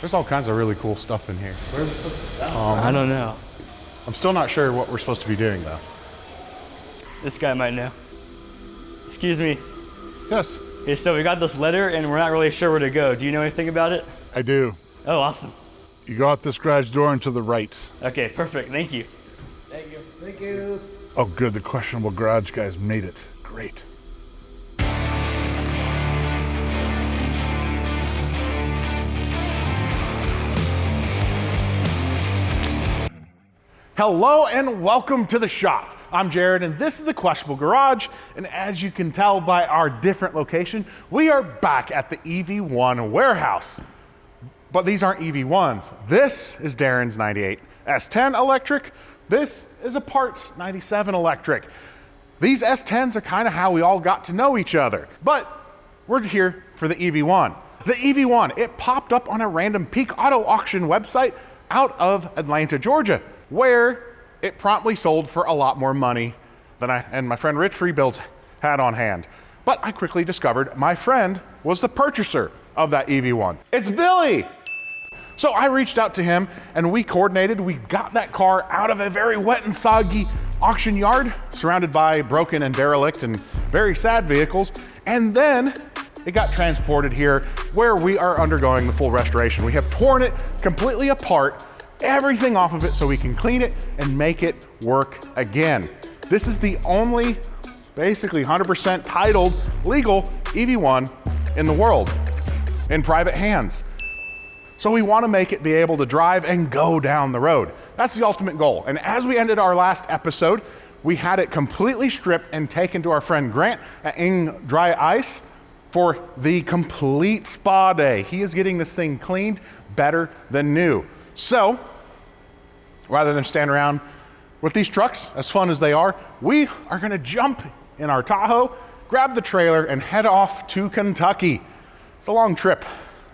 There's all kinds of really cool stuff in here. Where are we supposed to go? I don't know. I'm still not sure what we're supposed to be doing though. This guy might know. Excuse me. Yes. Okay, so we got this letter and we're not really sure where to go. Do you know anything about it? I do. Oh, awesome. You go out this garage door and to the right. Okay, perfect. Thank you. Thank you. Thank you. Oh, good. The questionable garage guys made it. Great. Hello and welcome to the shop. I'm Jared and this is the Questionable Garage. And as you can tell by our different location, we are back at the EV1 warehouse. But these aren't EV1s. This is Darren's 98 S10 electric. This is a Parts 97 electric. These S10s are kind of how we all got to know each other. But we're here for the EV1. The EV1, it popped up on a random Peak Auto Auction website out of Atlanta, Georgia, where it promptly sold for a lot more money than I and my friend Rich Rebuilds had on hand. But I quickly discovered my friend was the purchaser of that EV1. It's Billy! So I reached out to him and we coordinated. We got that car out of a very wet and soggy auction yard, surrounded by broken and derelict and very sad vehicles. And then it got transported here where we are undergoing the full restoration. We have torn it completely apart, everything off of it so we can clean it and make it work again. This is the only basically 100% titled legal EV1 in the world in private hands. So we want to make it be able to drive and go down the road. That's the ultimate goal. And as we ended our last episode, we had it completely stripped and taken to our friend Grant at Ing Dry Ice for the complete spa day. He is getting this thing cleaned better than new. So, rather than stand around with these trucks, as fun as they are, we are gonna jump in our Tahoe, grab the trailer, and head off to Kentucky. It's a long trip.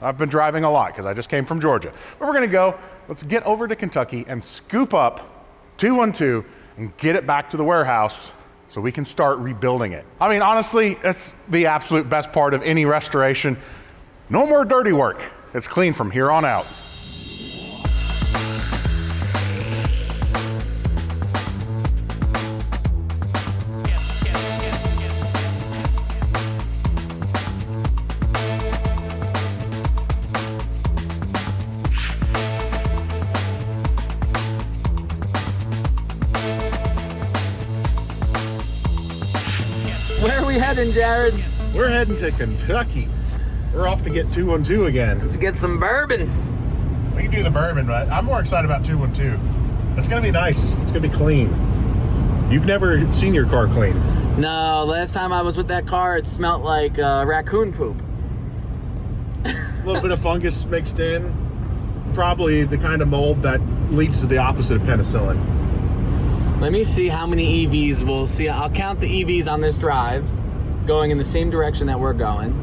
I've been driving a lot because I just came from Georgia. But we're gonna go, let's get over to Kentucky and scoop up 212 and get it back to the warehouse so we can start rebuilding it. I mean, honestly, it's the absolute best part of any restoration. No more dirty work. It's clean from here on out. Where are we heading, Jared? We're heading to Kentucky. We're off to get 212 again. Let's get some bourbon. We can do the bourbon, but I'm more excited about 212. It's gonna be nice. It's gonna be clean. You've never seen your car clean. No, last time I was with that car, it smelled like raccoon poop. A little bit of fungus mixed in. Probably the kind of mold that leads to the opposite of penicillin. Let me see how many EVs we'll see. I'll count the EVs on this drive, going in the same direction that we're going.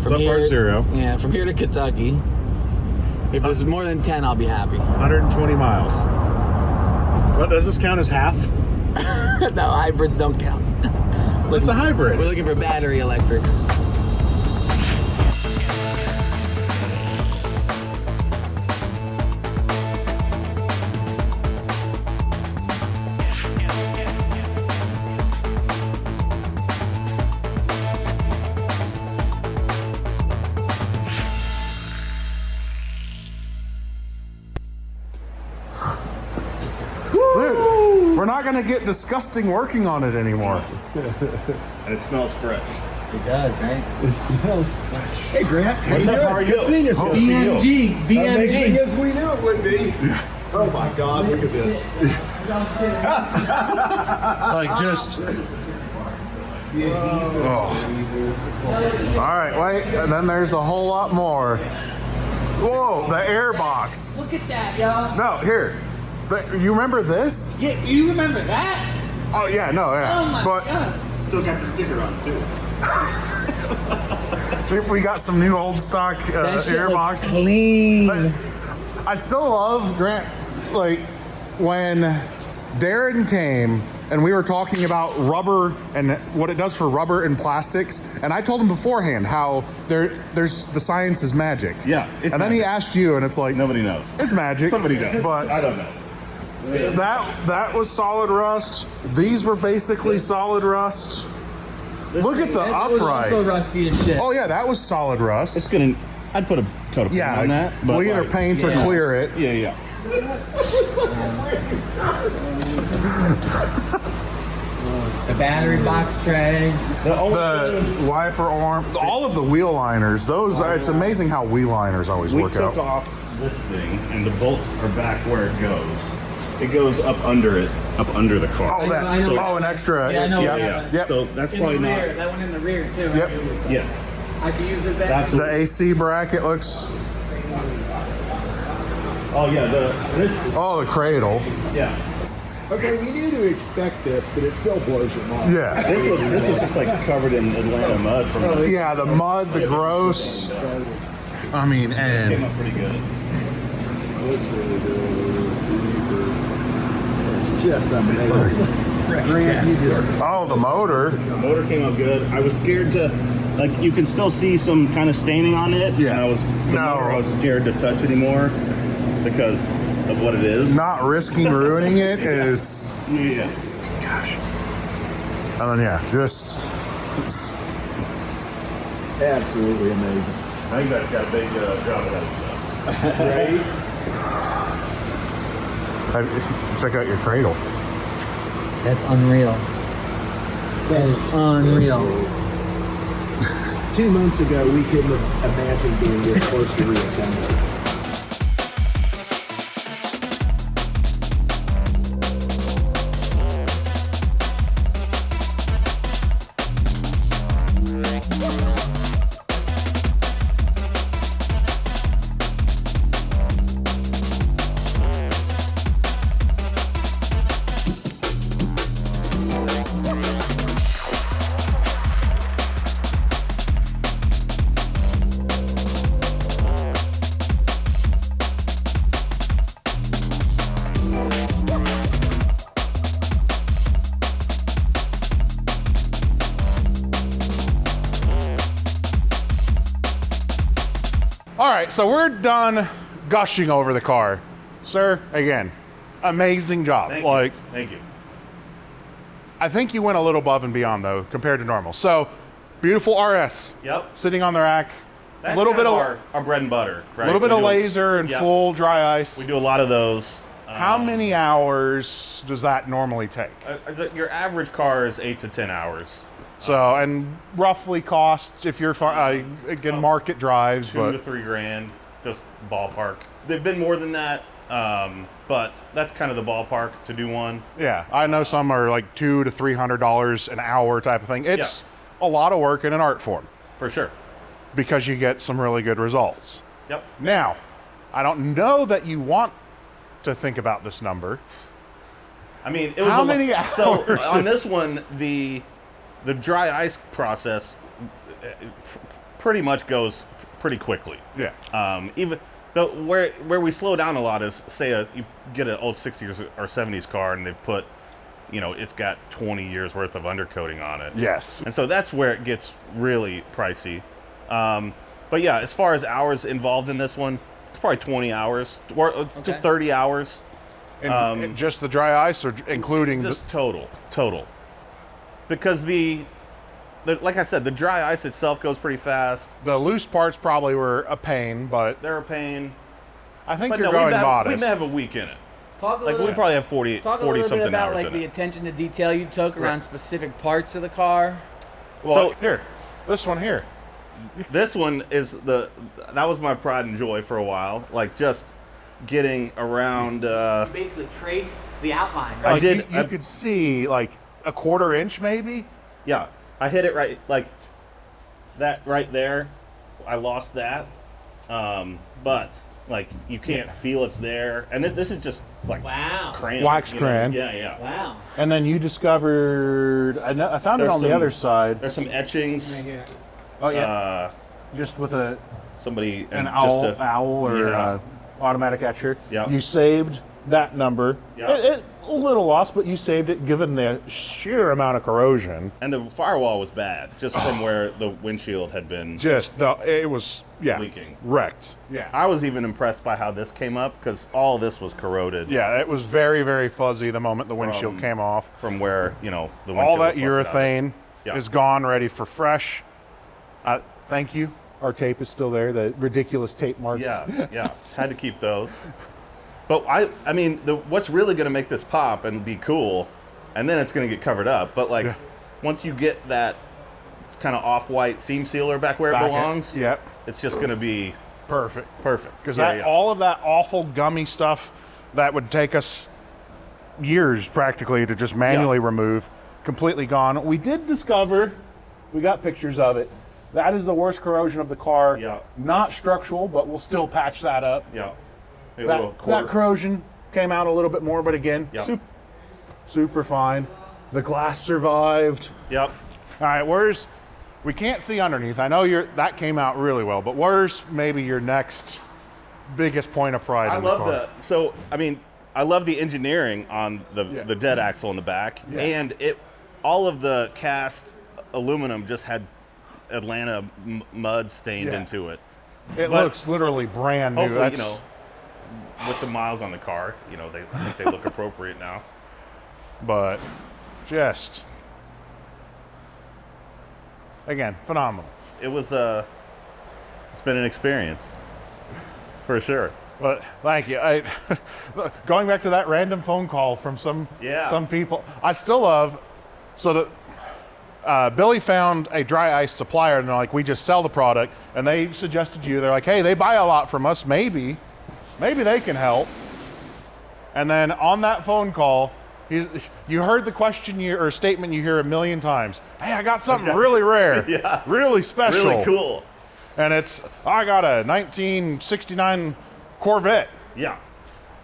So far, 0. Yeah, from here to Kentucky. If there's more than 10, I'll be happy. 120 miles. What, does this count as half? No, hybrids don't count. It's a hybrid. We're looking for battery electrics. Dude, we're not gonna get disgusting working on it anymore. And it smells fresh. It does, right? It smells fresh. Hey, Grant. What's up? How are you? Good seeing you. BMG. As we knew it would be. Oh my God, look at this. Like just. All right, wait, and then there's a whole lot more. Whoa, the air box. Look at that, y'all. No, here. You remember this? Yeah, you remember that? Oh yeah, no, yeah. Oh my but God. Still got the sticker on it, too. we got some new old stock That shit air looks box. clean. But I still love Grant, like when Darren came and we were talking about rubber and what it does for rubber and plastics. And I told him beforehand how there's the science is magic. Yeah, it's and then he magic. asked you, and it's like Nobody knows. it's magic. Somebody does, but I don't know. that was solid rust. These were basically solid rust. Look at the That was upright. also rusty as shit. Oh yeah, that was solid rust. It's gonna. I'd put a coat of paint on that. But we'll either like, paint or clear it. Yeah. The battery box tray. The wiper arm, all of the wheel liners. Those, it's amazing how wheel liners always We work took out. off this thing, and the bolts are back where it goes. It goes up under it, up under the car. Oh, that. I know. Oh, an extra. Yeah, I know. Yep. Yeah. Yep. So that's In probably the rear. not. That one in the rear too. Yep. Yes. I can use it back. That's The AC bracket looks. Oh yeah. This. Oh, the cradle. Yeah. Okay, we knew to expect this, but it still blows your mind. Yeah. This was just like covered in Atlanta mud from. The, Yeah, the mud, the gross. I mean, came and up pretty good. It's really good. It's just amazing. Grant, you just oh, the motor. The motor came out good. I was scared to, like, you can still see some kind of staining on it. Yeah. And I was No. scared to touch anymore because of what it is. Not risking ruining it is. Yeah. Gosh. And then yeah, just. absolutely amazing. Now you guys got a big job of that stuff. Right? Check out your cradle. That's unreal. That is unreal. 2 months ago, we couldn't have imagined being this close to reassembly. All right, so we're done gushing over the car. Sir, again, amazing job. Thank you. I think you went a little above and beyond though, compared to normal. So, beautiful RS. Yep. Sitting on the rack. That's A little kind bit of of our bread and butter, right? little bit We of do- laser and yeah. full dry ice. We do a lot of those. How many hours does that normally take? Your average car is 8 to 10 hours. So, and roughly cost if you're again market drives, 2 to but 3 grand, just ballpark. They've been more than that, but that's kind of the ballpark to do one. yeah, I know some are like $200 to $300 an hour type of thing. It's a lot of work in an art form For sure. because you get some really good results. Yep. Now, I don't know that you want to think about this number. I mean, it was How many So hours? on this one, the dry ice process pretty much goes pretty quickly. Yeah. Even though where we slow down a lot is, say you get an old 60s or 70s car and they've put, it's got 20 years worth of undercoating on it. Yes. And so that's where it gets really pricey. But yeah, as far as hours involved in this one, it's probably 20 hours or to 30 hours. And just the dry ice, or including Just total. Because the like I said, the dry ice itself goes pretty fast. the loose parts probably were a pain, but They're a pain. I think But you're no, going we modest. may have a week in it. Talk a Like little, we probably have 40 talk a little bit something about hours like in the it. attention to detail you took around specific parts of the car. Well, So- here, this one here. This one is that was my pride and joy for a while. Like just getting around. Basically traced the outline. I Like, did- You could see like a quarter inch, maybe. Yeah, I hit it right, like that right there. I lost that, but like you can't feel it's there, and this is just like Wow. crayon, Wax you know? crayon. Yeah. Wow. And then you discovered. I found it There's on the some- other side. There's some etchings. Oh yeah. Just with Somebody an and owl or yeah. automatic etcher. Yeah. You saved that number. Yeah. a little lost, but you saved it given the sheer amount of corrosion. And the firewall was bad, just from where the windshield had been It was, leaking. Wrecked. Yeah. I was even impressed by how this came up, because all this was corroded. Yeah, it was very, very fuzzy the moment the windshield came off. From where, the windshield All that was busted out. urethane Yeah. is gone, ready for fresh. Thank you. Our tape is still there, the ridiculous tape marks. Yeah. Had to keep those. But I mean, what's really going to make this pop and be cool, and then it's going to get covered up. But once you get that kind of off-white seam sealer back where it belongs, it's just going to be perfect. Because all of that awful gummy stuff that would take us years practically to just manually remove, completely gone. We did discover, we got pictures of it. That is the worst corrosion of the car. Yeah. Not structural, but we'll still patch that up. Yeah. That corrosion came out a little bit more, but again, super fine. The glass survived. Yep. All right, we can't see underneath. I know that came out really well, but where's maybe your next biggest point of pride in the car? I love the engineering on the dead axle in the back, and all of the cast aluminum just had Atlanta mud stained into it. It looks literally brand new. Hopefully, with the miles on the car, I think they look appropriate now. But just, again, phenomenal. It was it's been an experience, for sure. But thank you. Going back to that random phone call from some people, I still love, so that Billy found a dry ice supplier, and they're like, we just sell the product, and they suggested they're like, hey, they buy a lot from us, maybe they can help. And then on that phone call, you heard the question or statement you hear a million times. Hey, I got something really rare, really special, really cool. And I got a 1969 Corvette. Yeah.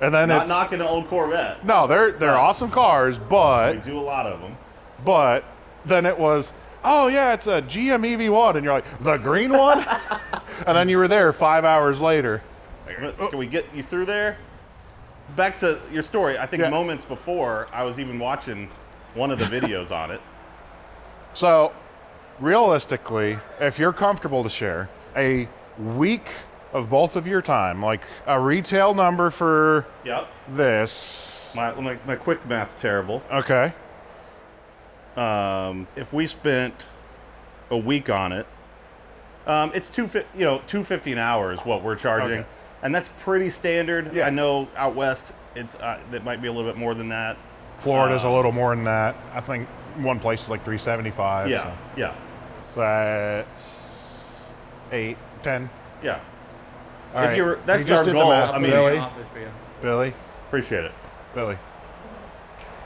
And then Not knocking an old Corvette. No, they're awesome cars, but we do a lot of them. But then it was, oh yeah, it's a GM EV1, and you're like, the green one? And then you were there 5 hours later. Can we get you through there? Back to your story. I think moments before, I was even watching one of the videos on it. So, realistically, if you're comfortable to share, a week of both of your time, like a retail number for this. My quick math's terrible. Okay. If we spent a week on it, it's $250 an hour is what we're charging. Okay. And that's pretty standard. Yeah. I know out west, it might be a little bit more than that. Florida's a little more than that. I think one place is like $375. Yeah, yeah. So that's 8, 10. Yeah. All right. That's You just our did the goal. math, I mean, Billy. Office for you. Billy. appreciate it. Billy.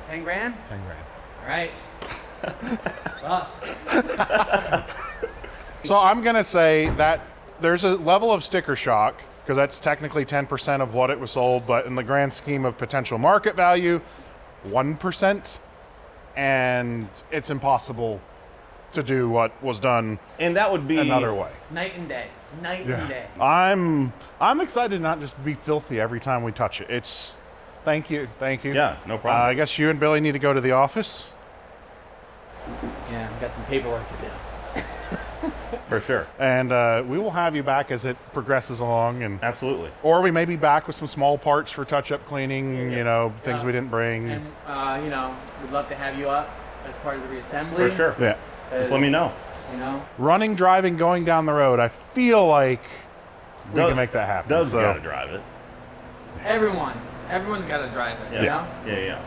10 grand? 10 grand. All right. So I'm going to say that there's a level of sticker shock, because that's technically 10% of what it was sold, but in the grand scheme of potential market value, 1%, and it's impossible to do what was done And that would be another way. Night and day. Night and day. I'm excited not just to be filthy every time we touch it. It's thank you. Yeah, no problem. I guess you and Billy need to go to the office. Yeah, I've got some paperwork to do. For sure. And we will have you back as it progresses along, and Absolutely. or we may be back with some small parts for touch-up cleaning, things we didn't bring. And, we'd love to have you up as part of the reassembly. For sure. Yeah. Just let me know. Running, driving, going down the road, I feel like we can make that happen. Doug's got to drive it. Everyone's got to drive it, Yeah.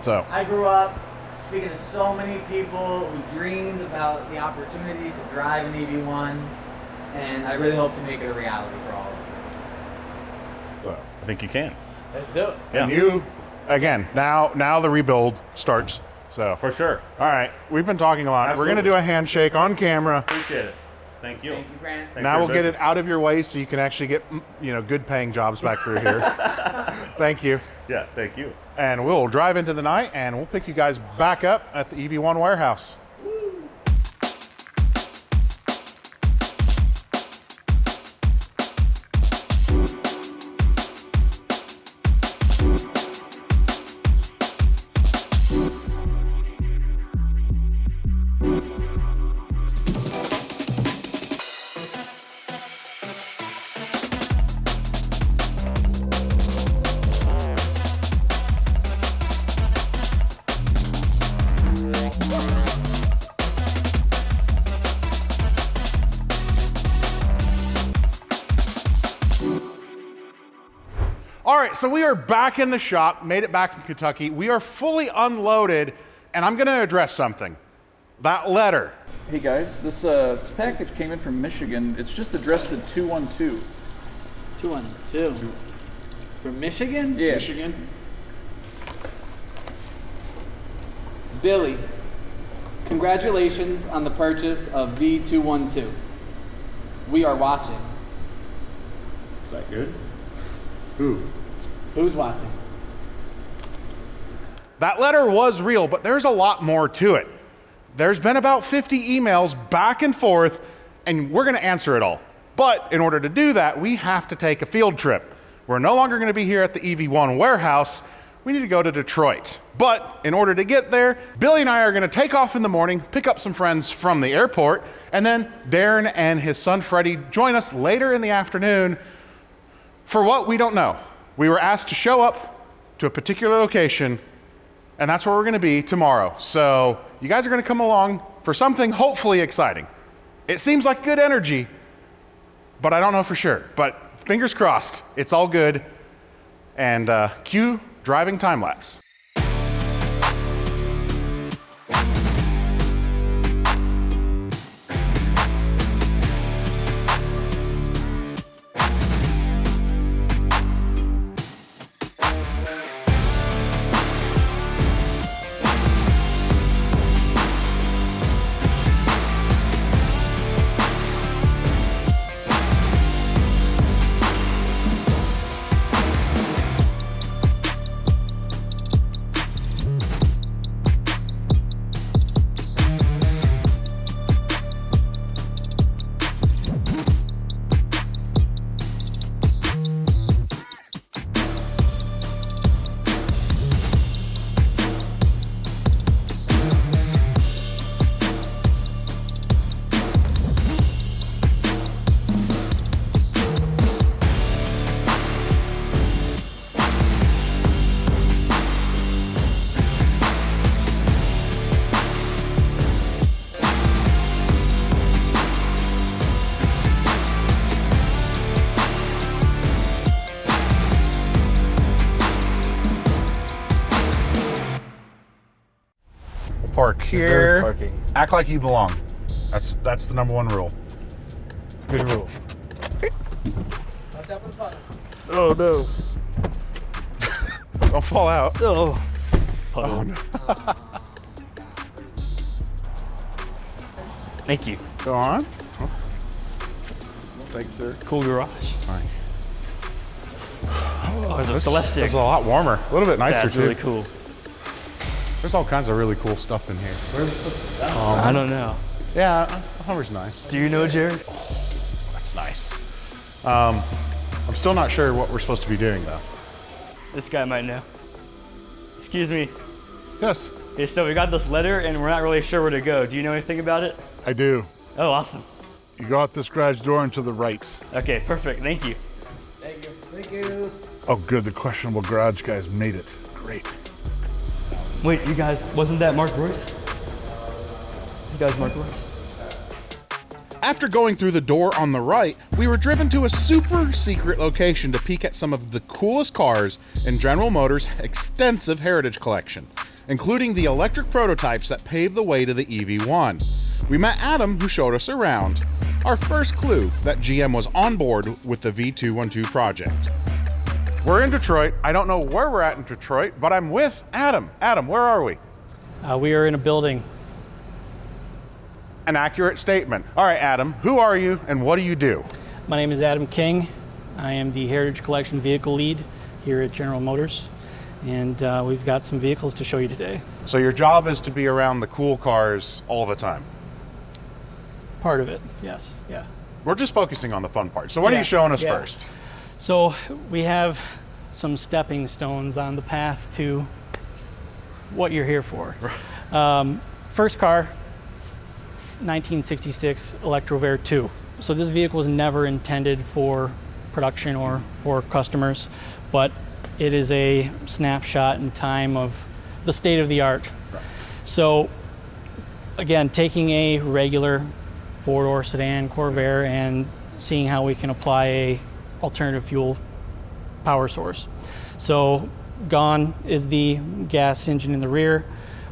So I grew up speaking to so many people who dreamed about the opportunity to drive an EV1, and I really hope to make it a reality for all of you. I think you can. Let's do it. Yeah. and you, again, now the rebuild starts. So For sure. all right, we've been talking a lot. We're Absolutely. going to do a handshake on camera. Appreciate it. Thank you. Thank you, Grant. Thanks Now for we'll your get it business. out of your way so you can actually get, good paying jobs back through here. Thank you. Yeah, thank you. And we'll drive into the night and we'll pick you guys back up at the EV1 warehouse. All right, so we are back in the shop, made it back from Kentucky. We are fully unloaded, and I'm gonna address something. That letter. Hey guys, this package came in from Michigan. It's just addressed to 212. 212. From Michigan? Yeah. Michigan. Billy, congratulations on the purchase of V212. We are watching. Is that good? Who's watching? That letter was real, but there's a lot more to it. There's been about 50 emails back and forth, and we're gonna answer it all. But in order to do that, we have to take a field trip. We're no longer gonna be here at the EV1 warehouse. We need to go to Detroit. But in order to get there, Billy and I are gonna take off in the morning, pick up some friends from the airport, and then Darren and his son Freddie join us later in the afternoon for what we don't know. We were asked to show up to a particular location, and that's where we're gonna be tomorrow. So you guys are gonna come along for something hopefully exciting. It seems like good energy, but I don't know for sure. But fingers crossed, it's all good. And cue driving time lapse. Park here. Parking. Act like you belong. That's the number one rule. Good rule. Watch out for the puddle. Oh no. Don't fall out. Oh. Oh, no. Thank you. Go on. Thanks, sir. Cool garage. Fine. Oh, there's a This Celestic. is a lot warmer. A little bit nicer That's too. really cool. There's all kinds of really cool stuff in here. I don't know. Yeah, Hummer's nice. Do you know, Jared? That's nice. I'm still not sure what we're supposed to be doing though. This guy might know. Excuse me. Yes, Okay, so we got this letter and we're not really sure where to go. Do you know anything about it? I do. Oh, awesome. You go out this garage door and to the right. Okay, perfect. Thank you. Thank you. Thank you. Oh, good. The questionable garage guys made it. Great. Wait, you guys, wasn't that Mark Royce? You guys, Mark Royce? After going through the door on the right, we were driven to a super secret location to peek at some of the coolest cars in General Motors' extensive heritage collection, including the electric prototypes that paved the way to the EV1. We met Adam, who showed us around. Our first clue that GM was on board with the V212 project. We're in Detroit. I don't know where we're at in Detroit, but I'm with Adam. Adam, where are we? We are in a building. An accurate statement. All right, Adam, who are you and what do you do? My name is Adam King. I am the Heritage Collection Vehicle Lead here at General Motors, and we've got some vehicles to show you today. So your job is to be around the cool cars all the time. Part of it, yes, yeah. We're just focusing on the fun part. So what are Yeah, you showing us yeah. first? So we have some stepping stones on the path to what you're here for. First car, 1966 Electrovair II. So this vehicle was never intended for production or for customers, but it is a snapshot in time of the state of the art. Right. So again, taking a regular four-door sedan Corvair and seeing how we can apply a alternative fuel power source. So gone is the gas engine in the rear.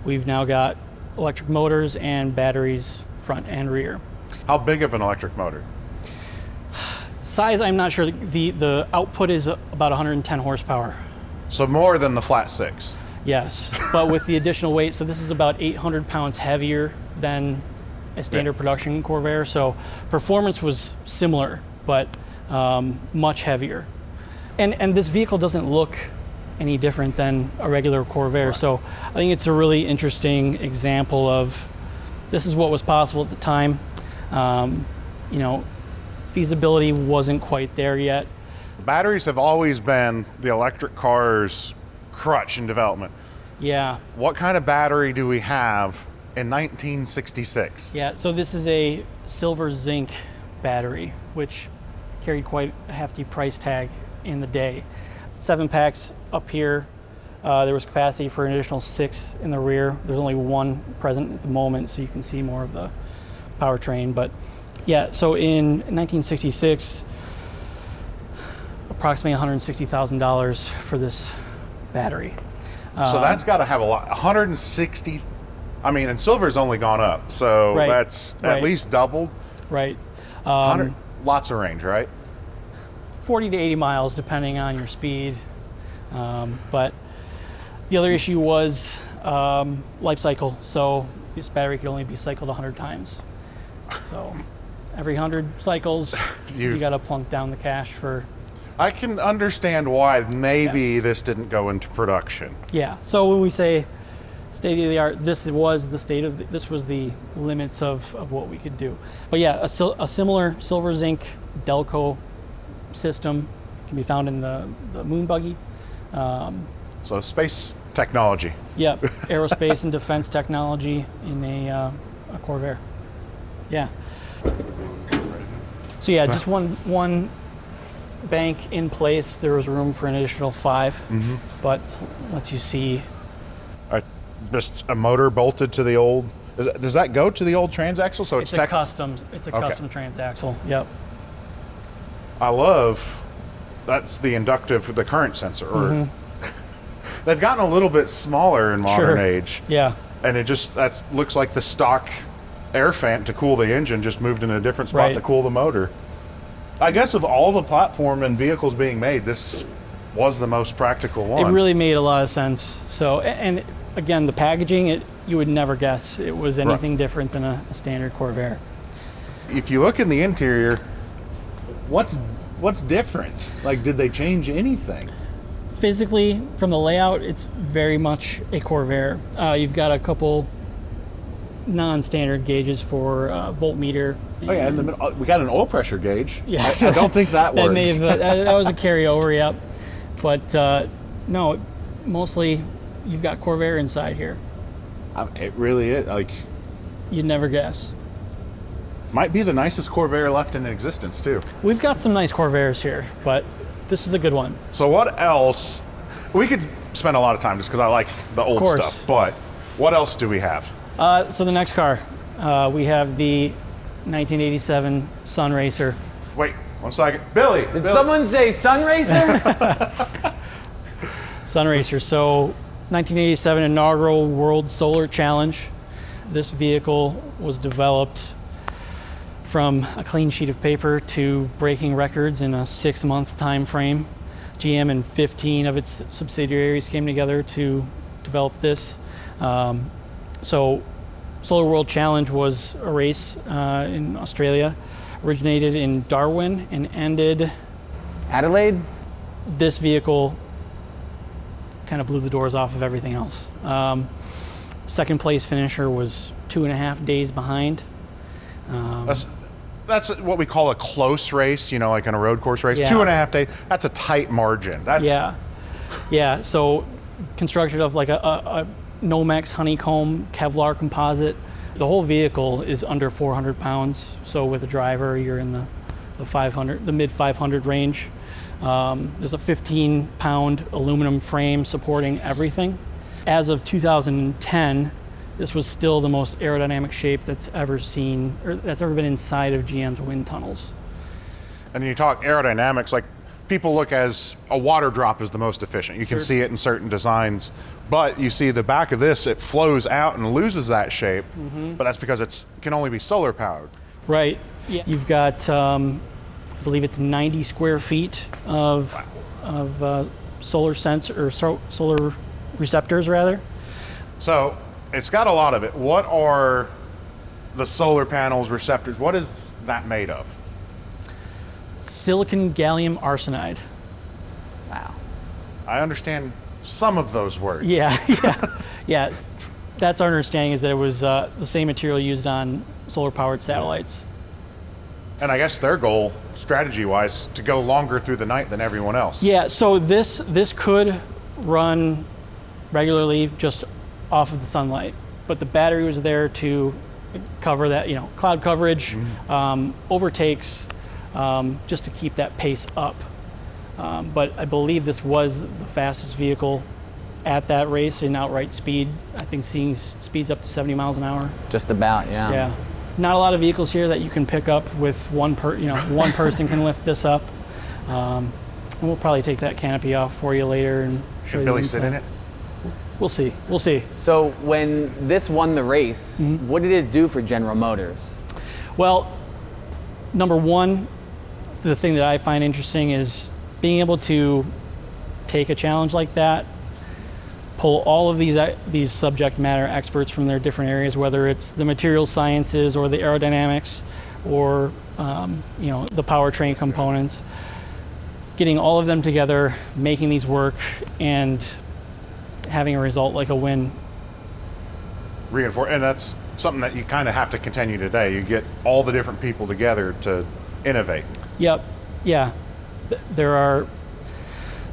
We've now got electric motors and batteries front and rear. How big of an electric motor? Size, I'm not sure. The output is about 110 horsepower. So more than the flat six. Yes, but with the additional weight, so this is about 800 pounds heavier than a standard production Corvair. So performance was similar, but much heavier. And this vehicle doesn't look any different than a regular Corvair. Right. So I think it's a really interesting example of this is what was possible at the time. You know, feasibility wasn't quite there yet. Batteries have always been the electric car's crutch in development. Yeah. What kind of battery do we have in 1966? Yeah, so this is a silver zinc battery, which carried quite a hefty price tag in the day. 7 packs up here. There was capacity for an additional 6 in the rear. There's only 1 present at the moment, so you can see more of the powertrain. But yeah, so in 1966, approximately $160,000 for this battery. So that's got to have a lot. 160. I mean, and silver's only gone up, so right, that's at least doubled. Right. 100, lots of range, right? 40 to 80 miles, depending on your speed. But the other issue was life cycle. So this battery could only be cycled 100 times. So every 100 cycles, you got to plunk down the cash for. I can understand why maybe this didn't go into production. Yeah. So when we say state of the art, this was the limits of what we could do. But yeah, a similar silver zinc Delco system can be found in the moon buggy. So space technology. Yep, aerospace and defense technology in a Corvair. Yeah. So yeah, just one bank in place. There was room for an additional 5, but this lets you see. Just a motor bolted to the old. Does that go to the old transaxle? So it's a custom. It's a custom transaxle. Yep. I love. That's the inductive, the current sensor. Or they've gotten a little bit smaller in modern age. Yeah. And it just looks like the stock air fan to cool the engine just moved in a different spot to cool the motor. I guess of all the platform and vehicles being made, this was the most practical one. It really made a lot of sense. So, and again, the packaging, you would never guess it was anything different than a standard Corvair. If you look in the interior, what's different? Like, did they change anything? Physically, from the layout, it's very much a Corvair. You've got a couple non-standard gauges for voltmeter. Oh yeah, and we got an oil pressure gauge. Yeah, I don't think that works. That was a carryover, yep. But no, mostly you've got Corvair inside here. It really is. Like, you'd never guess. Might be the nicest Corvair left in existence too. We've got some nice Corvairs here, but this is a good one. So what else? We could spend a lot of time just because I like the old stuff. But what else do we have? So the next car, we have the 1987 Sunraycer. Wait, 1 second. Billy! Did someone say Sunraycer? Sunraycer. So 1987 inaugural World Solar Challenge. This vehicle was developed from a clean sheet of paper to breaking records in a 6-month time frame. GM and 15 of its subsidiaries came together to develop this. So Solar World Challenge was a race in Australia, originated in Darwin and ended Adelaide. This vehicle kind of blew the doors off of everything else. Second place finisher was 2.5 days behind. That's what we call a close race, you know, like in a road course race. Yeah. 2.5 days. That's a tight margin. Yeah. So constructed of like a Nomex honeycomb Kevlar composite. The whole vehicle is under 400 pounds. So with a driver, you're in the mid 500 range. There's a 15-pound aluminum frame supporting everything. As of 2010, this was still the most aerodynamic shape that's ever been inside of GM's wind tunnels. And you talk aerodynamics, like people look as a water drop is the most efficient. You can see it in certain designs, but you see the back of this, it flows out and loses that shape, but that's because it can only be solar powered. Right. Yeah. You've got, I believe it's 90 square feet of solar solar receptors rather. So it's got a lot of it. What are the solar panels, receptors, what is that made of? Silicon gallium arsenide. Wow. I understand some of those words. Yeah. That's our understanding, is that it was the same material used on solar-powered satellites. And I guess their goal, strategy-wise, to go longer through the night than everyone else. Yeah, so this could run regularly just off of the sunlight, but the battery was there to cover that, cloud coverage, overtakes, just to keep that pace up. But I believe this was the fastest vehicle at that race in outright speed. I think seeing speeds up to 70 miles an hour. Just about, yeah. Yeah. Not a lot of vehicles here that you can pick up with one person can lift this up. And we'll probably take that canopy off for you later and show you. Should Billy sit in it? We'll see. We'll see. So when this won the race, what did it do for General Motors? Well, number one, the thing that I find interesting is being able to take a challenge like that, pull all of these subject matter experts from their different areas, whether it's the material sciences or the aerodynamics or the powertrain components, getting all of them together, making these work, and having a result like a win. And that's something that you kind of have to continue today. You get all the different people together to innovate. Yep. Yeah. There are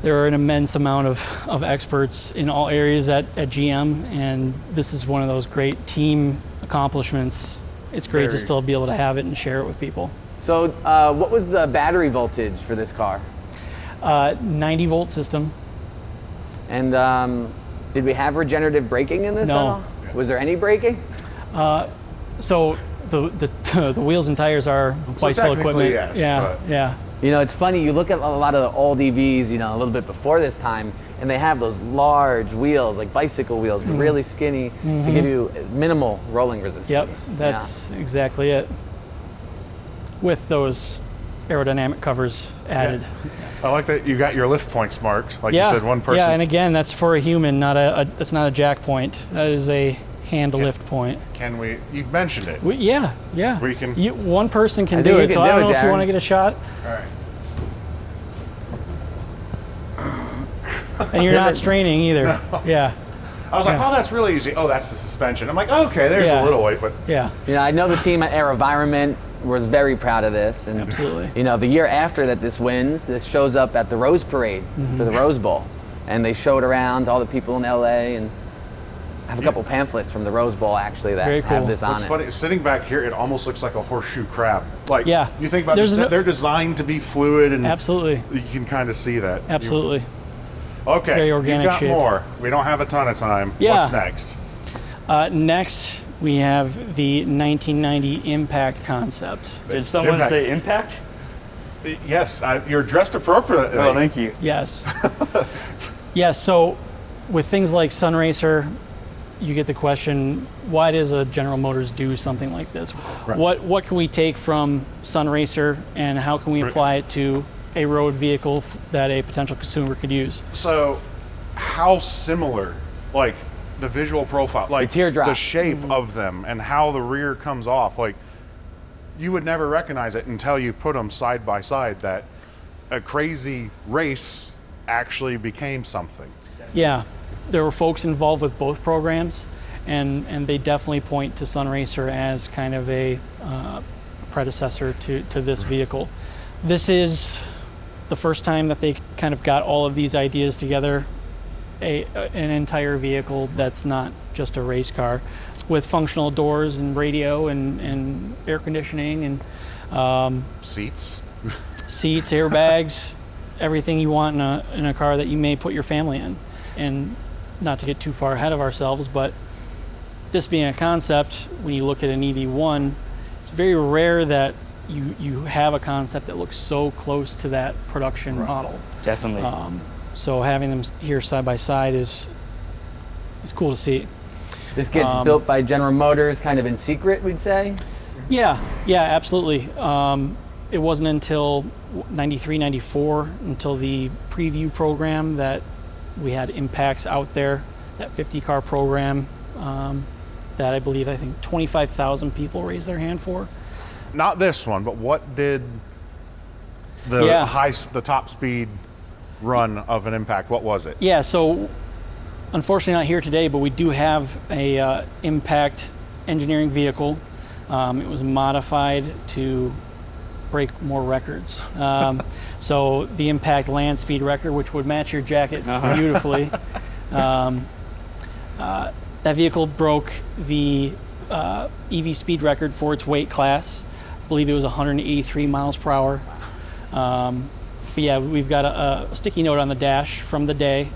an immense amount of experts in all areas at GM, and this is one of those great team accomplishments. It's great to still be able to have it and share it with people. So what was the battery voltage for this car? 90 volt system. And did we have regenerative braking in this at all? Was there any braking? So the wheels and tires are bicycle equipment. Yes, yeah. It's funny, you look at a lot of the old EVs, a little bit before this time, and they have those large wheels, like bicycle wheels, but really skinny to give you minimal rolling resistance. Yep, that's exactly it. With those aerodynamic covers added. Yeah. I like that you got your lift points marked, like you said, one person. Yeah, and again, that's for a human, it's not a jack point. That is a hand lift point. You mentioned it. Yeah. We can. One person can do it, so I don't know if you want to get a shot. All right. And you're not straining either. No. Yeah. I was like, that's really easy. Oh, that's the suspension. I'm like, okay, there's a little weight, but. Yeah. I know the team at AeroVironment was very proud of this. And, absolutely. The year after that this wins, this shows up at the Rose Parade for the Rose Bowl. And they showed around to all the people in LA, and I have a couple pamphlets from the Rose Bowl actually that have this on it. It's funny, sitting back here, it almost looks like a horseshoe crab. You think about they're designed to be fluid, and absolutely, you can kind of see that. Absolutely. Okay, very organic you've got shape. more. We don't have a ton of time. Yeah. What's next? Next, we have the 1990 Impact concept. Did someone say Impact? Yes, you're dressed appropriately. Oh, thank you. Yes. Yes, so with things like Sunraycer, you get the question, why does a General Motors do something like this? Right. What can we take from Sunraycer, and how can we apply it to a road vehicle that a potential consumer could use? So, how similar, like the visual profile, like the shape of them, and how the rear comes off, like you would never recognize it until you put them side by side, that a crazy race actually became something. Yeah, there were folks involved with both programs, and they definitely point to Sunraycer as kind of a predecessor to this vehicle. This is the first time that they kind of got all of these ideas together, an entire vehicle that's not just a race car, with functional doors and radio and air conditioning and seats, airbags, everything you want in a car that you may put your family in. And not to get too far ahead of ourselves, but this being a concept, when you look at an EV1, it's very rare that you have a concept that looks so close to that production model. Definitely. So having them here side by side is cool to see. This gets built by General Motors kind of in secret, we'd say? Yeah, absolutely. It wasn't until 93, 94, until the preview program that we had impacts out there, that 50 car program that I think 25,000 people raised their hand for. Not this one, but what did the top speed run of an impact, what was it? Yeah, so unfortunately not here today, but we do have a impact engineering vehicle. It was modified to break more records. So the impact land speed record, which would match your jacket beautifully. That vehicle broke the EV speed record for its weight class. I believe it was 183 miles per hour. But yeah, we've got a sticky note on the dash from the day.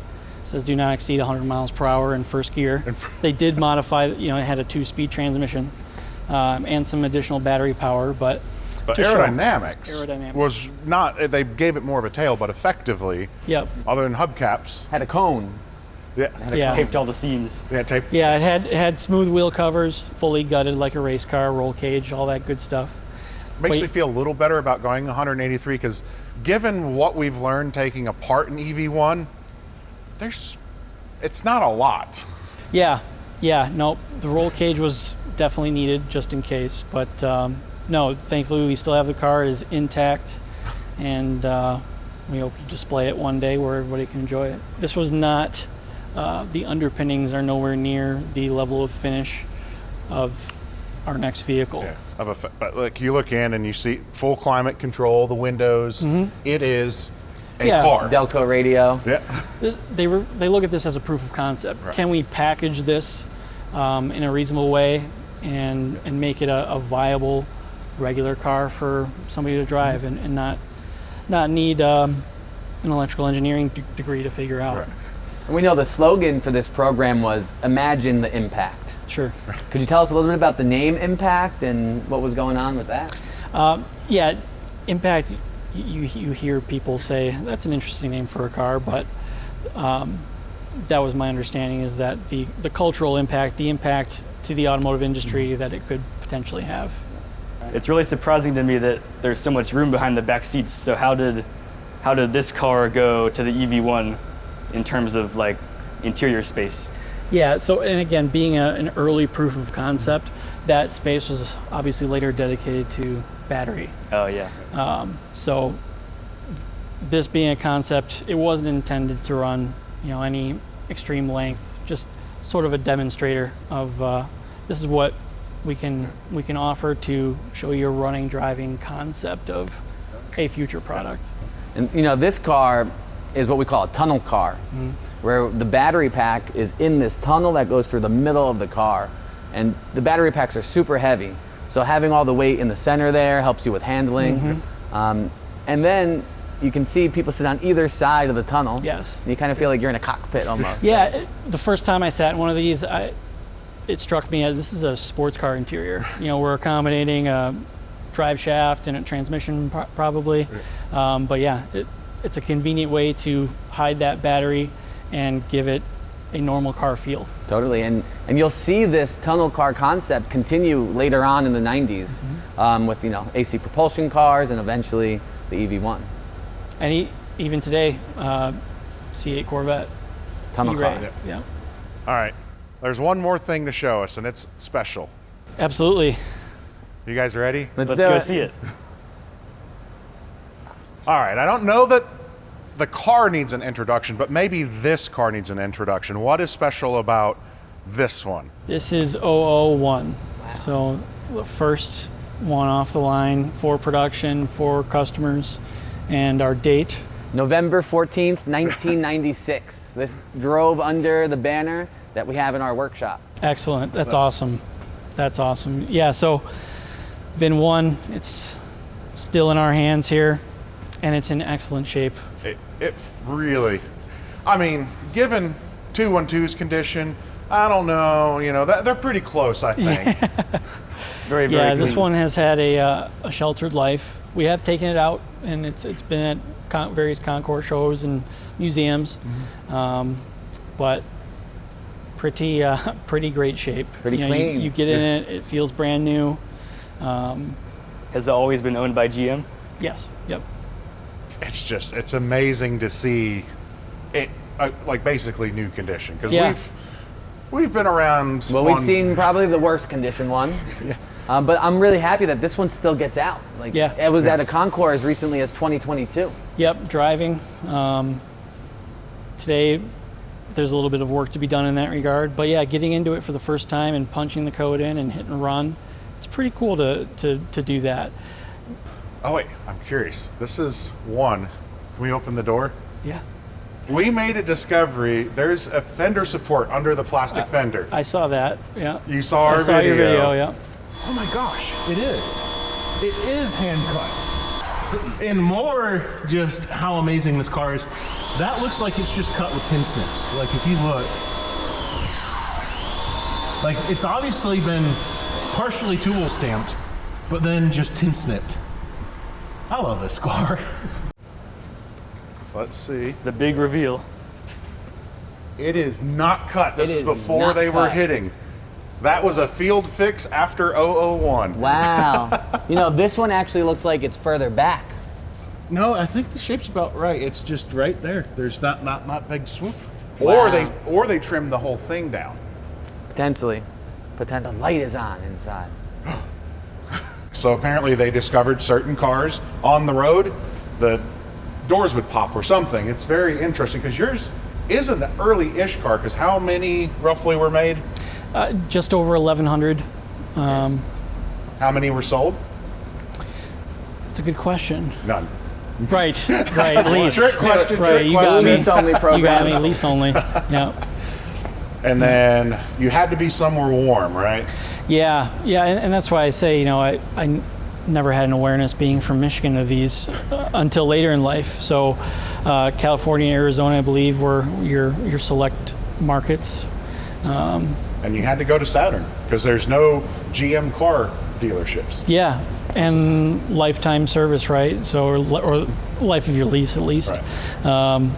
It says do not exceed 100 miles per hour in first gear. They did modify, it had a 2-speed transmission and some additional battery power, but aerodynamics was not, they gave it more of a tail, but effectively, other than hubcaps. Had a cone. Taped all the seams. It had smooth wheel covers, fully gutted like a race car, roll cage, all that good stuff. Makes me feel a little better about going 183 because given what we've learned taking apart an EV1, it's not a lot. No, the roll cage was definitely needed just in case, but no, thankfully we still have the car, it is intact, and we hope to display it one day where everybody can enjoy it. This was not, the underpinnings are nowhere near the level of finish of our next vehicle. But like you look in and you see full climate control, the windows, it is a car. Delco radio. They look at this as a proof of concept. Can we package this in a reasonable way and make it a viable regular car for somebody to drive and not need an electrical engineering degree to figure out. And we know the slogan for this program was Imagine the Impact. Sure. Could you tell us a little bit about the name Impact and what was going on with that? Impact, you hear people say, that's an interesting name for a car, but that was my understanding, is that the cultural impact, the impact to the automotive industry that it could potentially have. It's really surprising to me that there's so much room behind the back seats. So how did this car go to the EV1 in terms of like interior space? Yeah, so, and again, being an early proof of concept, that space was obviously later dedicated to battery. Oh yeah. So this being a concept, it wasn't intended to run, any extreme length, just sort of a demonstrator of this is what we can offer to show you a running, driving concept of a future product. And this car is what we call a tunnel car, where the battery pack is in this tunnel that goes through the middle of the car. And the battery packs are super heavy. So having all the weight in the center there helps you with handling. And then you can see people sit on either side of the tunnel. Yes. And you kind of feel like you're in a cockpit almost. Yeah, the first time I sat in one of these, it struck me as this is a sports car interior. We're accommodating a drive shaft and a transmission probably. But yeah, it's a convenient way to hide that battery and give it a normal car feel. Totally, and you'll see this tunnel car concept continue later on in the 90s with AC propulsion cars and eventually the EV1. And even today, C8 Corvette. Tunnel car. Yeah. All right, there's one more thing to show us, and it's special. Absolutely. You guys ready? Let's go see it. All right, I don't know that the car needs an introduction, but maybe this car needs an introduction. What is special about this one? This is 001. Wow. So the first one off the line for production for customers, and our date. November 14th, 1996. This drove under the banner that we have in our workshop. Excellent, that's awesome. That's awesome. Yeah, so VIN1, it's still in our hands here, and it's in excellent shape. It really, given 212's condition, I don't know, you know, they're pretty close, I think. Very, very Yeah, this clean. one has had a sheltered life. We have taken it out, and it's been at various concours shows and museums, but pretty great shape. Pretty You know, clean. You get in it, it feels brand new. Has it always been owned by GM? Yes. Yep. It's amazing to see it like basically new condition, because Yeah. we've been around. Well, we've on- seen probably the worst condition one. But I'm really happy that this one still gets out. Like, Yeah. it was at a concours as recently as 2022. Yep. Driving. Today, there's a little bit of work to be done in that regard, but yeah, getting into it for the first time and punching the code in and hit and run, it's pretty cool to do that. Oh wait, I'm curious. This is one. Can we open the door? Yeah. We made a discovery. There's a fender support under the plastic fender. I saw that. Yeah. You saw our I saw your video. video. Yeah. Oh my gosh, it is. It is hand cut. And more just how amazing this car is. That looks like it's just cut with tin snips. Like if you look, like it's obviously been partially tool stamped, but then just tin snipped. I love this car. Let's see. The big reveal. It is not cut. This It is is before not they were cut. hitting. That was a field fix after 001. Wow. You know, this one actually looks like it's further back. No, I think the shape's about right. It's just right there. There's not big swoop. Wow. Or they trimmed the whole thing down. Potentially. The light is on inside. So apparently they discovered certain cars on the road, the doors would pop or something. It's very interesting because yours is an early-ish car, because how many roughly were made? Just over 1,100. How many were sold? That's a good question. None. Right, lease. Trick question, Right, trick you got question. me. Lease only You got me, programs. lease only. Yeah. And then you had to be somewhere warm, right? Yeah, and that's why I say, you know, I never had an awareness being from Michigan of these until later in life. So California and Arizona, I believe, were your select markets. And you had to go to Saturn because there's no GM car dealerships. Yeah, and lifetime service, right? So, or life of your lease at least. Right.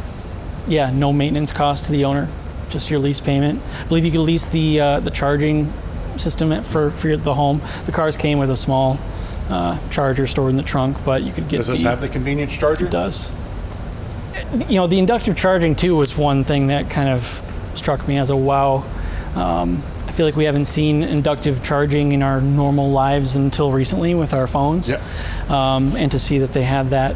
Yeah, no maintenance cost to the owner, just your lease payment. I believe you could lease the charging system for the home. The cars came with a small charger stored in the trunk, but you could get. Does this have the convenience charger? It does. You know, the inductive charging too was one thing that kind of struck me as a wow. I feel like we haven't seen inductive charging in our normal lives until recently with our phones. Yep. And to see that they had that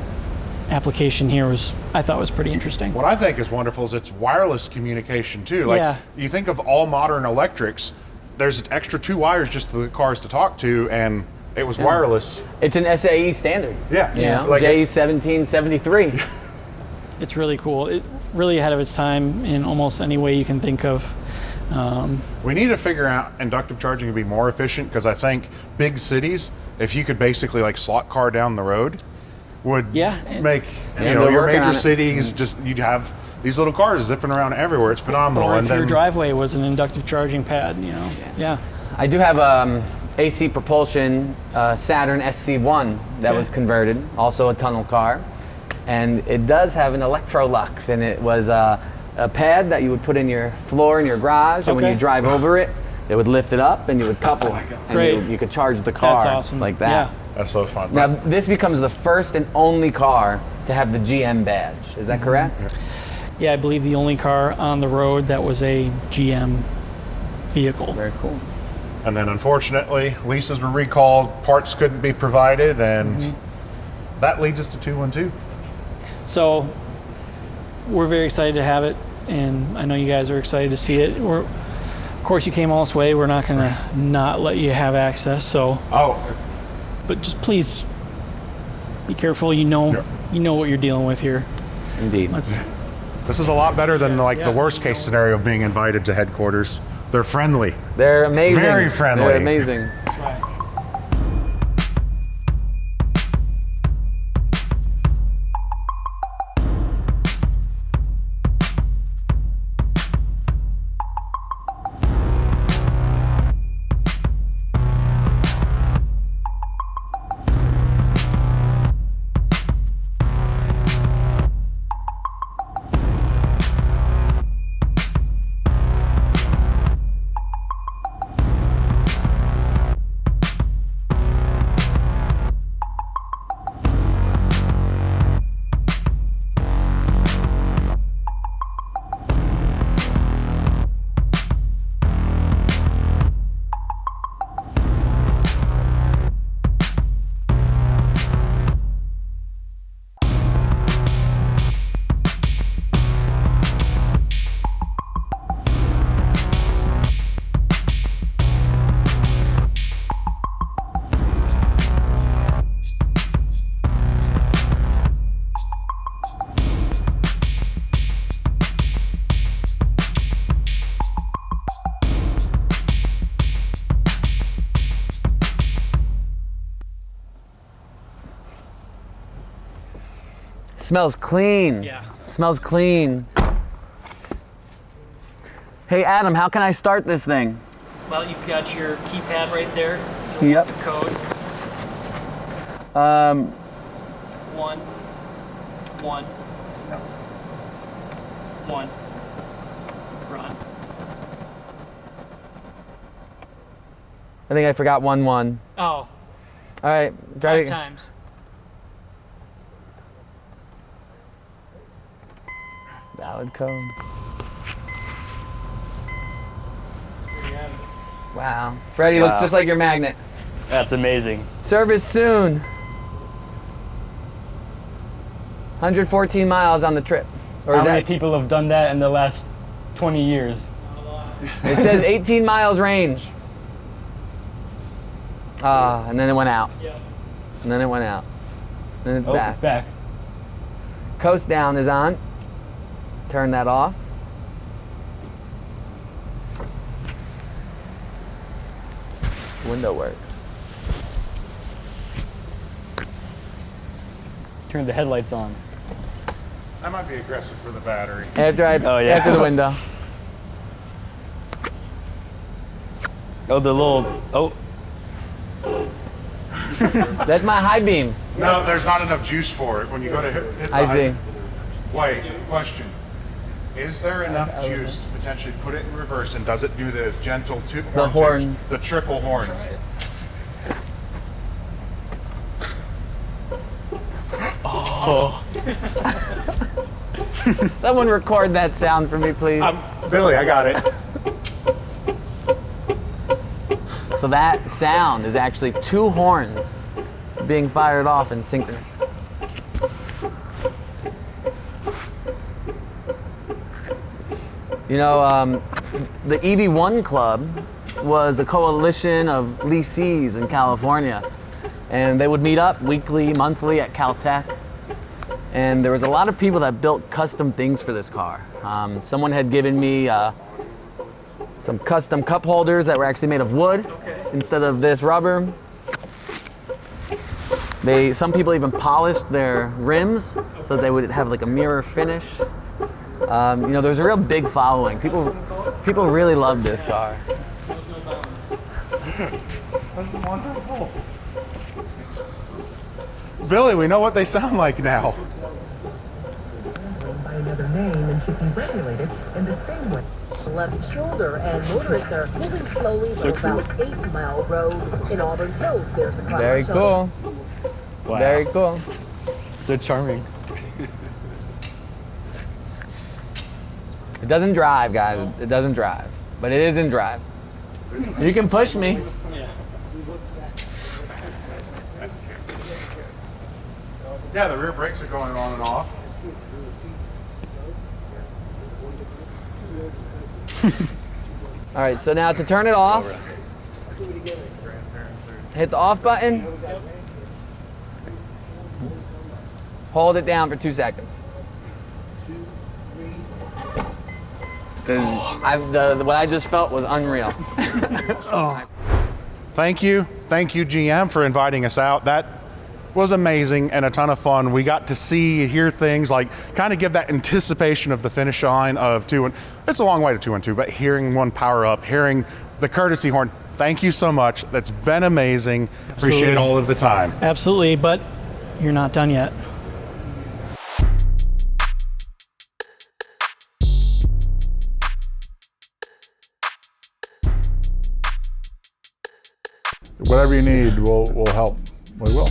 application here I thought was pretty interesting. What I think is wonderful is it's wireless communication too. Like Yeah. you think of all modern electrics, there's an extra 2 wires just for the cars to talk to, and it was wireless. It's an SAE standard. Yeah. You know, Like J1773. It's really cool. It really ahead of its time in almost any way you can think of. we need to figure out inductive charging to be more efficient, because I think big cities, if you could basically like slot car down the road, would Yeah. make Yeah, your they're working major on it. cities just, you'd have these little cars zipping around everywhere. It's phenomenal. Or And if your then driveway was an inductive charging pad, you know. Yeah. I do have AC propulsion Saturn SC1 that was converted, also a tunnel car. And it does have an Electrolux, and it was a pad that you would put in your floor in your garage, and when Okay. you drive over it, it would lift it up and you would couple, and Great. you could charge the car That's awesome. like that. that's so fun. Now, this becomes the first and only car to have the GM badge. Is that correct? Yeah, I believe the only car on the road that was a GM vehicle. Very cool. And then unfortunately, leases were recalled, parts couldn't be provided, and that leads us to 212. So we're very excited to have it, and I know you guys are excited to see it. Of course, you came all this way. We're not going to not let you have access. So, but just please be careful. You know what you're dealing with here. Indeed. This is a lot better than the worst case scenario of being invited to headquarters. They're friendly. They're amazing. Very friendly. They're amazing. smells clean. Yeah. It smells clean. Hey Adam, how can I start this thing? Well, you've got your keypad right there. Yep. The code. 1, 1, 1. Run. I think I forgot 1, 1. Oh, All right, try 5 it. times. Valid code. There you have it. Wow. Freddie looks just like your magnet. That's amazing. Service soon. 114 miles on the trip. Or How is many that? people have done that in the last 20 years? It says 18 miles range. And then it went out. Yep. And then it went out. And it's Oh, back. it's back. Coast down is on. Turn that off. Window works. Turn the headlights on. That might be aggressive for the battery. After the window. Oh, the little, oh. That's my high beam. No, there's not enough juice for it when you go to hit the I see. Wait, question. Is there enough juice to potentially put it in reverse, and does it do the gentle horn? The triple horn? Oh. Someone record that sound for me, please. Billy, I got it. So that sound is actually 2 horns being fired off in synchrony. You know, the EV1 Club was a coalition of leasees in California, and they would meet up weekly, monthly at Caltech. And there was a lot of people that built custom things for this car. Someone had given me some custom cup holders that were actually made of wood instead of this rubber. Some people even polished their rims so that they would have like a mirror finish. You know, there's a real big following. People really love this car. That's wonderful. Billy, we know what they sound like now. By another name and should be regulated in the same way. The left shoulder, and motorists are moving slowly for about 8-mile road. In Auburn Hills, there's a car. Very cool. Wow. Very cool. So charming. It doesn't drive, guys. It doesn't drive, but it is in drive. You can push me. Yeah, the rear brakes are going on and off. All right, so now to turn it off, hit the off button, hold it down for 2 seconds. Because what I just felt was unreal. Thank you, GM, for inviting us out. That was amazing and a ton of fun. We got to see, hear things, like kind of give that anticipation of the finish line of 2. It's a long way to 212, but hearing one power up, hearing the courtesy horn. Thank you so much. That's been amazing. Appreciate all of the time. Absolutely, but you're not done yet. Whatever you need, we'll help. We will.